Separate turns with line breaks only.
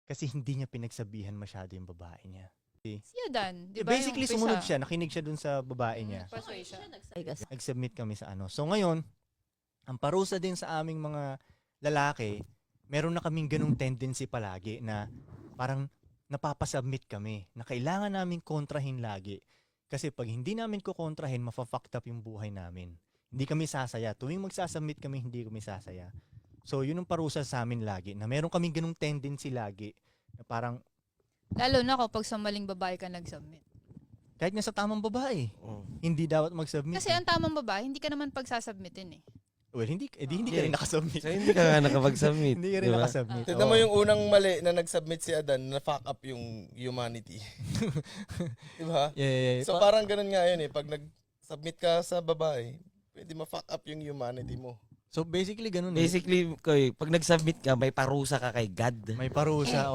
Kasi hindi niya pinagsabihan masyado yung babae niya.
Si Adan, di
Yeah,
ba?
basically,
yung
sumunod
umpisa?
siya. Nakinig siya dun sa babae niya.
Pasway siya.
Nag-submit kami sa ano. So ngayon, ang parusa din sa aming mga lalaki, meron na kaming ganung tendency palagi na parang napapasubmit kami. Na kailangan namin kontrahin lagi. Kasi pag hindi namin kukontrahin, mafa-fucked up yung buhay namin. Hindi kami sasaya. Tuwing magsasubmit kami, hindi kami sasaya. So yun ang parusa sa amin lagi. Na meron kaming ganung tendency lagi. Na parang
Lalo na kapag sa maling babae ka nag-submit.
kahit nga sa tamang babae, hindi dapat mag-submit.
Kasi ang tamang babae, hindi ka naman pagsasubmitin eh.
Well, hindi ka rin nakasubmit.
So, hindi ka nga nakapag-submit.
Hindi ka rin
diba?
nakasubmit.
Tignan mo yung unang mali na nag-submit si Adan, na fuck up yung humanity. Diba?
Yeah.
So parang ganun nga yun eh. Pag nag-submit ka sa babae, pwede ma-fuck up yung humanity mo.
So basically ganun eh.
Basically, Koy, pag nag-submit ka, may parusa ka kay God.
May parusa.